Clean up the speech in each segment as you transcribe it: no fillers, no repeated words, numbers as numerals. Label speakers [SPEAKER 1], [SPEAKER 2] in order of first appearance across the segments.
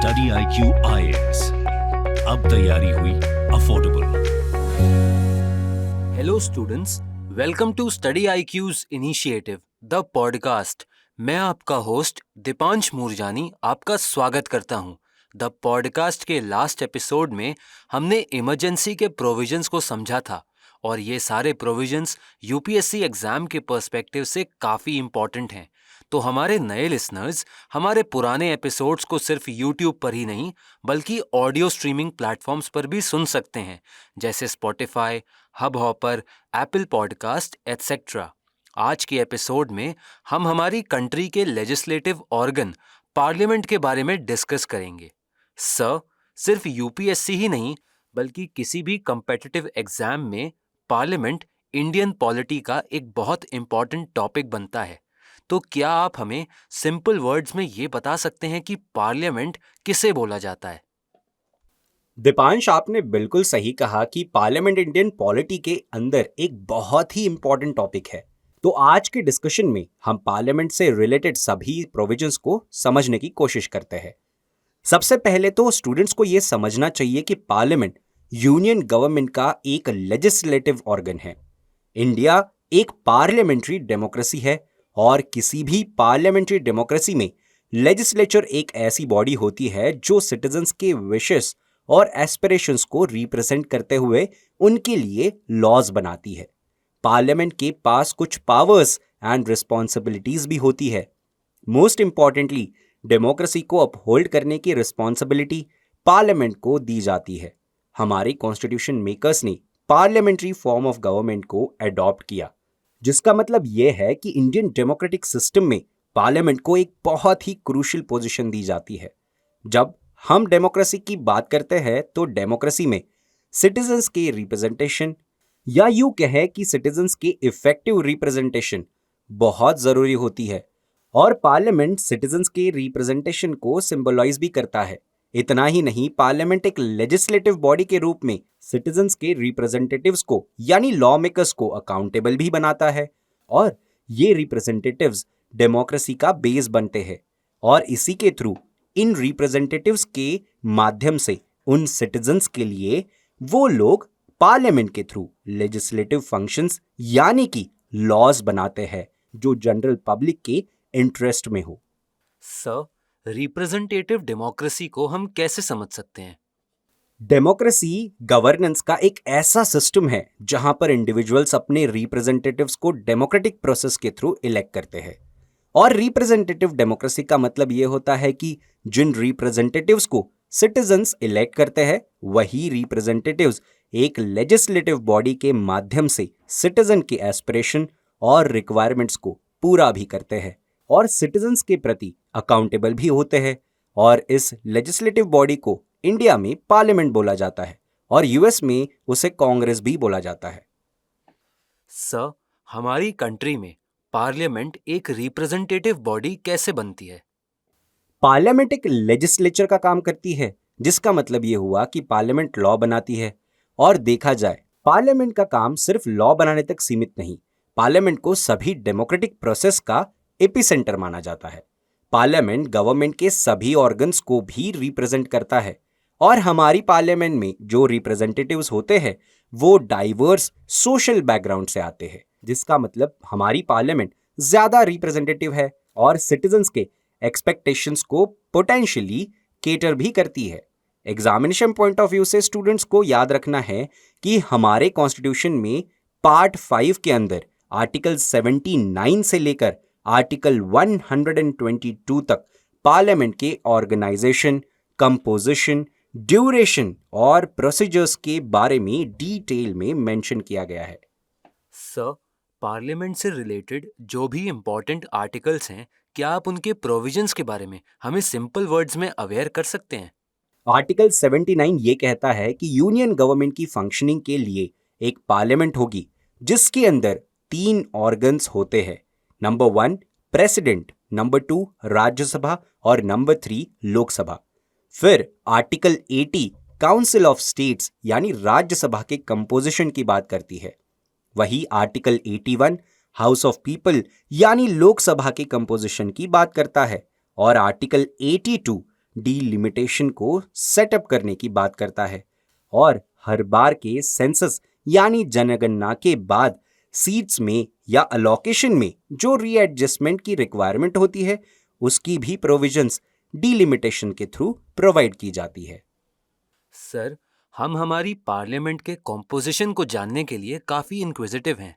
[SPEAKER 1] Study IQ IAS, अब तैयारी हुई affordable.
[SPEAKER 2] Hello students, welcome to study IQ's initiative the podcast. मैं आपका होस्ट दीपांश मूरजानी आपका स्वागत करता हूं। द पॉडकास्ट के लास्ट एपिसोड में हमने इमरजेंसी के प्रोविजंस को समझा था और ये सारे प्रोविजंस यूपीएससी एग्जाम के पर्सपेक्टिव से काफ़ी इम्पॉर्टेंट हैं। तो हमारे नए लिसनर्स हमारे पुराने एपिसोड्स को सिर्फ यूट्यूब पर ही नहीं बल्कि ऑडियो स्ट्रीमिंग प्लेटफॉर्म्स पर भी सुन सकते हैं, जैसे Spotify, hub hopper, Apple podcast etcetera. आज के एपिसोड में हम हमारी कंट्री के लेजिस्लेटिव ऑर्गन पार्लियामेंट के बारे में डिस्कस करेंगे। सर, सिर्फ यूपीएससी ही नहीं बल्कि किसी भी कम्पिटिटिव एग्जाम में पार्लियामेंट इंडियन पॉलिटी का एक बहुत इम्पॉर्टेंट टॉपिक बनता है। तो क्या आप हमें सिंपल वर्ड्स में ये बता सकते हैं कि पार्लियामेंट किसे बोला जाता है?
[SPEAKER 3] दीपांश, आपने बिल्कुल सही कहा कि पार्लियामेंट इंडियन पॉलिटी के अंदर एक बहुत ही इंपॉर्टेंट टॉपिक है। तो आज के डिस्कशन में हम पार्लियामेंट से रिलेटेड सभी प्रोविजंस को समझने की कोशिश करते हैं। सबसे पहले तो स्टूडेंट्स को यह समझना चाहिए कि पार्लियामेंट यूनियन गवर्नमेंट का एक लेजिस्लेटिव ऑर्गन है। इंडिया एक पार्लियामेंट्री डेमोक्रेसी है और किसी भी पार्लियामेंट्री डेमोक्रेसी में लेजिस्लेचर एक ऐसी बॉडी होती है जो सिटीजन्स के विशेस और एस्पिरेशंस को रिप्रेजेंट करते हुए उनके लिए लॉज बनाती है। पार्लियामेंट के पास कुछ पावर्स एंड रिस्पॉन्सिबिलिटीज भी होती है। मोस्ट इंपॉर्टेंटली, डेमोक्रेसी को अपहोल्ड करने की रिस्पॉन्सिबिलिटी पार्लियामेंट को दी जाती है। हमारे कॉन्स्टिट्यूशन मेकर्स ने पार्लियामेंट्री फॉर्म ऑफ गवर्नमेंट को अडॉप्ट किया, जिसका मतलब यह है कि इंडियन डेमोक्रेटिक सिस्टम में पार्लियामेंट को एक बहुत ही क्रूशियल पोजीशन दी जाती है। जब हम डेमोक्रेसी की बात करते हैं तो डेमोक्रेसी में सिटीजन्स के रिप्रेजेंटेशन या यूं कहें कि सिटीजन्स के इफेक्टिव रिप्रेजेंटेशन बहुत जरूरी होती है और पार्लियामेंट सिटीजन्स के रिप्रेजेंटेशन को सिंबलाइज भी करता है। इतना ही नहीं, पार्लियामेंट एक लेजिस्लेटिव बॉडी के रूप में सिटीजन्स के रिप्रेजेंटेटिव्स को यानी लॉ मेकर्स को अकाउंटेबल भी बनाता है और ये रिप्रेजेंटेटिव्स डेमोक्रेसी का बेस बनते हैं और इसी के थ्रू इन रिप्रेजेंटेटिव्स के माध्यम से उन सिटीजन्स के लिए वो लोग पार्लियामेंट के थ्रू लेजिस्लेटिव फंक्शंस यानी कि लॉज बनाते हैं जो जनरल पब्लिक के इंटरेस्ट में हो।
[SPEAKER 2] सर, रिप्रेजेंटेटिव डेमोक्रेसी को हम कैसे समझ सकते हैं?
[SPEAKER 3] डेमोक्रेसी गवर्नेंस का एक ऐसा सिस्टम है जहां पर इंडिविजुअल्स अपने रिप्रेजेंटेटिव्स को डेमोक्रेटिक प्रोसेस के थ्रू इलेक्ट करते हैं। और रिप्रेजेंटेटिव डेमोक्रेसी का मतलब यह होता है कि जिन रिप्रेजेंटेटिव्स को सिटीजन्स इलेक्ट करते हैं वही रिप्रेजेंटेटिव्स एक लेजिस्लेटिव बॉडी के माध्यम से सिटीजन के एस्पिरेशन और रिक्वायरमेंट्स को पूरा भी करते हैं और सिटीजन्स के प्रति अकाउंटेबल भी होते हैं। और इस लेजिस्लेटिव बॉडी को इंडिया में पार्लियामेंट बोला जाता है और यूएस में उसे कांग्रेस भी बोला जाता है।
[SPEAKER 2] सर, हमारी कंट्री में पार्लियामेंट एक रिप्रेजेंटेटिव बॉडी कैसे बनती है?
[SPEAKER 3] पार्लियामेंट एक लेजिस्लेचर का काम करती है, जिसका मतलब यह हुआ कि पार्लियामेंट लॉ बनाती है। और देखा जाए, पार्लियामेंट का काम सिर्फ लॉ बनाने तक सीमित नहीं, पार्लियामेंट को सभी डेमोक्रेटिक प्रोसेस का एपिसेंटर माना जाता है। पार्लियामेंट गवर्नमेंट के सभी ऑर्गन्स को भी रिप्रेजेंट करता है और हमारी पार्लियामेंट में जो रिप्रेजेंटेटिव्स होते हैं वो डाइवर्स सोशल बैकग्राउंड से आते हैं, जिसका मतलब हमारी पार्लियामेंट ज्यादा रिप्रेजेंटेटिव है और सिटीजन्स के एक्सपेक्टेशंस को पोटेंशियली केटर भी करती है। एग्जामिनेशन पॉइंट ऑफ व्यू से स्टूडेंट्स को याद रखना है कि हमारे कॉन्स्टिट्यूशन में पार्ट 5 के अंदर आर्टिकल 79 से लेकर आर्टिकल 122 तक पार्लियामेंट के ऑर्गेनाइजेशन, कंपोजिशन, ड्यूरेशन और प्रोसीजर्स के बारे में डिटेल में मेंशन किया गया है।
[SPEAKER 2] सर, पार्लियामेंट से रिलेटेड जो भी इम्पोर्टेंट आर्टिकल्स हैं, क्या आप उनके प्रोविजंस के बारे में हमें सिंपल वर्ड्स में अवेयर कर सकते हैं?
[SPEAKER 3] आर्टिकल 79 ये कहता है कि यूनियन गवर्नमेंट की फंक्शनिंग के लिए एक पार्लियामेंट होगी जिसके अंदर 3 ऑर्गन्स होते हैं। नंबर 1 प्रेसिडेंट, नंबर 2 राज्यसभा और नंबर 3 लोकसभा। फिर आर्टिकल 80 काउंसिल ऑफ स्टेट्स यानी राज्यसभा के कंपोजिशन की बात करती है। वही आर्टिकल 81 हाउस ऑफ पीपल यानी लोकसभा के कंपोजिशन की बात करता है और आर्टिकल 82 डीलिमिटेशन को सेटअप करने की बात करता है और हर बार के सेंसस यानी जनगणना के बाद सीट्स में या अलोकेशन में जो रीएडजस्टमेंट की रिक्वायरमेंट होती है उसकी भी प्रोविजंस डीलिमिटेशन के थ्रू प्रोवाइड की जाती है।
[SPEAKER 2] सर, हम हमारी पार्लियामेंट के कॉम्पोजिशन को जानने के लिए काफी इंक्विजिटिव हैं।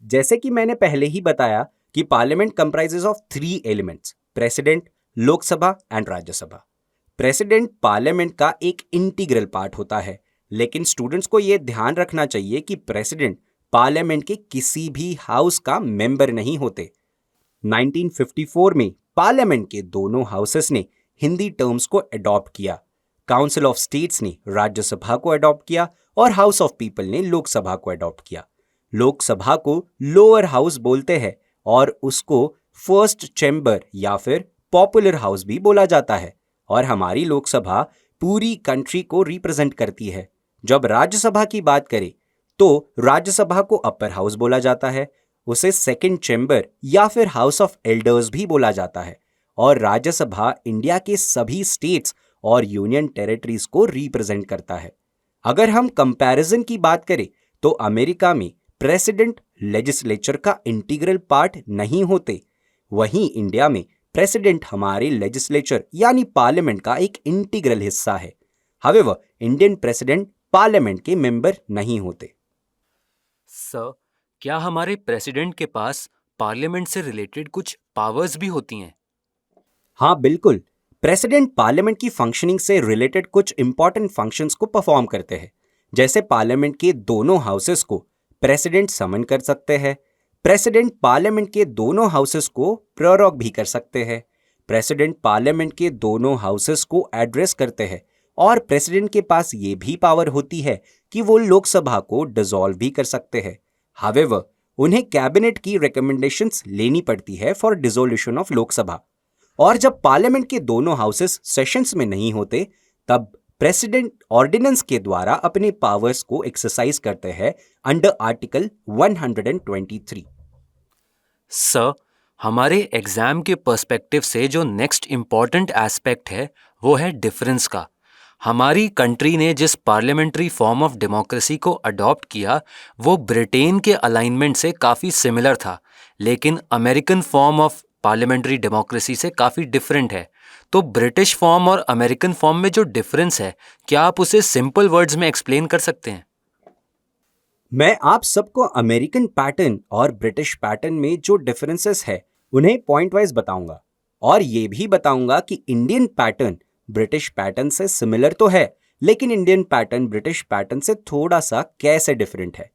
[SPEAKER 3] जैसे कि मैंने पहले ही बताया कि parliament comprises of 3 elements, president, Lok Sabha and Rajya Sabha. President parliament का एक इंटीग्रल पार्ट होता है, लेकिन स्टूडेंट्स को यह ध्यान रखना चाहिए कि प्रेसिडेंट पार्लियामेंट के किसी भी हाउस का मेंबर नहीं होते। 1954 में पार्लियामेंट के दोनों हाउसेस ने हिंदी टर्म्स को अडॉप्ट किया। काउंसिल ऑफ स्टेट्स ने राज्यसभा को अडॉप्ट किया और हाउस ऑफ पीपल ने लोकसभा को अडॉप्ट किया। लोकसभा को लोअर हाउस बोलते हैं और उसको फर्स्ट चैम्बर या फिर पॉपुलर हाउस भी बोला जाता है और हमारी लोकसभा पूरी कंट्री को रिप्रेजेंट करती है। जब राज्यसभा की बात करें तो राज्यसभा को अपर हाउस बोला जाता है, उसे सेकंड चैम्बर या फिर हाउस ऑफ एल्डर्स भी बोला जाता है और राज्यसभा इंडिया के सभी स्टेट्स और यूनियन टेरिटरीज को रिप्रेजेंट करता है। अगर हम कंपैरिजन की बात करें तो अमेरिका में प्रेसिडेंट लेजिस्लेचर का इंटीग्रल पार्ट नहीं होते, वहीं इंडिया में प्रेसिडेंट हमारे लेजिस्लेचर यानी पार्लियामेंट का एक इंटीग्रल हिस्सा है। हावेवर इंडियन प्रेसिडेंट पार्लियामेंट के मेंबर नहीं होते।
[SPEAKER 2] सर, क्या हमारे प्रेसिडेंट के पास पार्लियामेंट से रिलेटेड कुछ पावर्स भी होती हैं?
[SPEAKER 3] हाँ बिल्कुल, प्रेसिडेंट पार्लियामेंट की फंक्शनिंग से रिलेटेड कुछ इंपॉर्टेंट फंक्शंस को परफॉर्म करते हैं। जैसे पार्लियामेंट के दोनों हाउसेस को प्रेसिडेंट समन कर सकते हैं, प्रेसिडेंट पार्लियामेंट के दोनों हाउसेस को प्रोरोग भी कर सकते हैं, प्रेसिडेंट पार्लियामेंट के दोनों हाउसेस को एड्रेस करते हैं और प्रेसिडेंट के पास ये भी पावर होती है कि वो लोकसभा को डिसॉल्व भी कर सकते हैं। हावेवर उन्हें कैबिनेट की रिकमेंडेशंस लेनी पड़ती है फॉर डिसोल्यूशन ऑफ लोकसभा और जब पार्लियामेंट के दोनों हाउसेस सेशंस में नहीं होते तब प्रेसिडेंट ऑर्डिनेंस के द्वारा अपने पावर्स को एक्सरसाइज करते हैं अंडर आर्टिकल 123।
[SPEAKER 2] सर, हमारे एग्जाम के पर्सपेक्टिव से जो नेक्स्ट इम्पॉर्टेंट एस्पेक्ट है वो है डिफरेंस का। हमारी कंट्री ने जिस पार्लियामेंट्री फॉर्म ऑफ डेमोक्रेसी को अडॉप्ट किया वो ब्रिटेन के अलाइनमेंट से काफ़ी सिमिलर था, लेकिन American form of parliamentary democracy से काफ़ी डिफरेंट है। तो ब्रिटिश फॉर्म और अमेरिकन फॉर्म में जो डिफरेंस है, क्या आप उसे सिंपल वर्ड्स में एक्सप्लेन कर सकते हैं?
[SPEAKER 3] मैं आप सबको अमेरिकन पैटर्न और ब्रिटिश पैटर्न में जो डिफरेंसेस है उन्हें पॉइंट वाइज बताऊंगा और ये भी बताऊंगा कि इंडियन पैटर्न ब्रिटिश पैटर्न से सिमिलर तो है, लेकिन इंडियन पैटर्न ब्रिटिश पैटर्न से थोड़ा सा कैसे डिफरेंट है।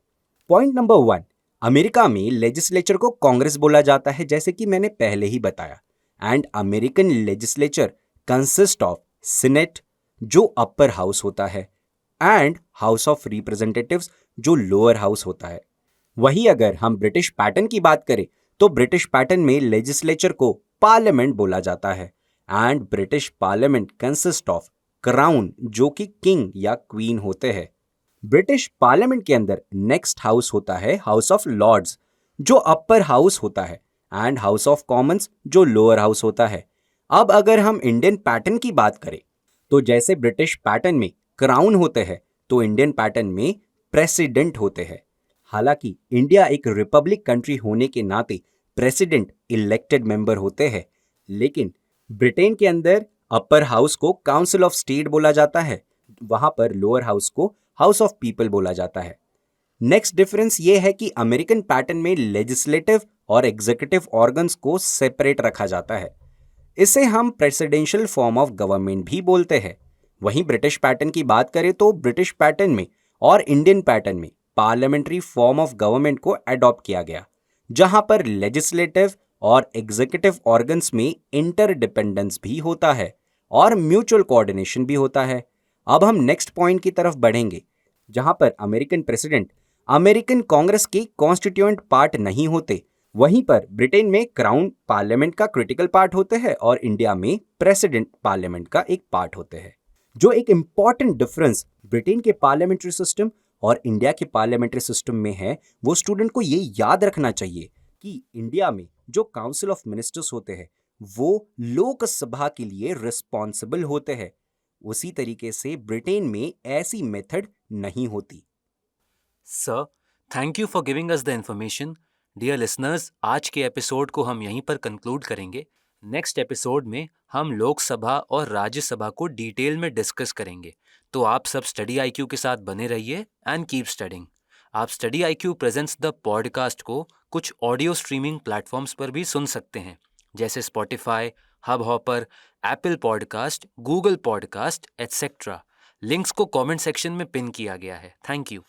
[SPEAKER 3] पॉइंट नंबर 1, अमेरिका में लेजिस्लेचर को कांग्रेस बोला जाता है, जैसे कि मैंने पहले ही बताया, and American legislature consist of senate जो अपर हाउस होता है एंड हाउस ऑफ रिप्रेजेंटेटिव्स जो लोअर हाउस होता है। वही अगर हम ब्रिटिश पैटर्न की बात करें तो ब्रिटिश पैटर्न में लेजिस्लेचर को पार्लियामेंट बोला जाता है and British parliament consist of crown जो कि किंग या क्वीन होते हैं। ब्रिटिश पार्लियामेंट के अंदर नेक्स्ट हाउस होता है हाउस ऑफ लॉर्ड्स जो अपर हाउस होता है एंड हाउस ऑफ कॉमन्स जो लोअर हाउस होता है। अब अगर हम इंडियन पैटर्न की बात करें तो जैसे ब्रिटिश पैटर्न में क्राउन होते हैं तो इंडियन पैटर्न में प्रेसिडेंट होते हैं। हालांकि इंडिया एक रिपब्लिक कंट्री होने के नाते प्रेसिडेंट इलेक्टेड मेंबर होते हैं, लेकिन ब्रिटेन के अंदर अपर हाउस को काउंसिल ऑफ स्टेट बोला जाता है, वहां पर लोअर हाउस को हाउस ऑफ पीपल बोला जाता है। नेक्स्ट डिफरेंस ये है कि अमेरिकन पैटर्न में लेजिस्लेटिव और एग्जीक्यूटिव ऑर्गन्स को सेपरेट रखा जाता है, इसे हम प्रेसिडेंशियल फॉर्म ऑफ गवर्नमेंट भी बोलते हैं। वहीं ब्रिटिश पैटर्न की बात करें तो ब्रिटिश पैटर्न में और इंडियन पैटर्न में पार्लियामेंट्री फॉर्म ऑफ गवर्नमेंट को अडॉप्ट किया गया, जहां पर लेजिस्लेटिव और एग्जीक्यूटिव ऑर्गन्स में इंटरडिपेंडेंस भी होता है और म्यूचुअल कोऑर्डिनेशन भी होता है। अब हम नेक्स्ट पॉइंट की तरफ बढ़ेंगे, जहां पर अमेरिकन प्रेसिडेंट अमेरिकन कांग्रेस के कॉन्स्टिट्यूएंट पार्ट नहीं होते। वहीं पर ब्रिटेन में क्राउन पार्लियामेंट का क्रिटिकल पार्ट होते हैं और इंडिया में प्रेसिडेंट पार्लियामेंट का एक पार्ट होते हैं। जो एक इंपॉर्टेंट डिफरेंस ब्रिटेन के पार्लियामेंट्री सिस्टम और इंडिया के पार्लियामेंट्री सिस्टम में है, वो स्टूडेंट को ये याद रखना चाहिए कि इंडिया में जो काउंसिल ऑफ मिनिस्टर्स होते हैं वो लोकसभा के लिए रिस्पॉन्सिबल होते हैं। उसी तरीके से ब्रिटेन में ऐसी मेथड नहीं होती।
[SPEAKER 2] Sir, thank you for giving us the information. Dear listeners, आज के एपिसोड को हम यहीं पर कंक्लूड करेंगे। नेक्स्ट एपिसोड में हम लोकसभा और राज्यसभा को डिटेल में डिस्कस करेंगे। तो आप सब स्टडी आईक्यू के साथ बने रहिए एंड कीप स्टडिंग। आप study IQ presents the podcast को कुछ ऑडियो स्ट्रीमिंग प्लेटफॉर्म्स पर भी सुन सकते हैं, जैसे Spotify, hub hopper, Apple podcast, Google podcast etcetera. Links को कमेंट सेक्शन में पिन किया गया है। Thank you.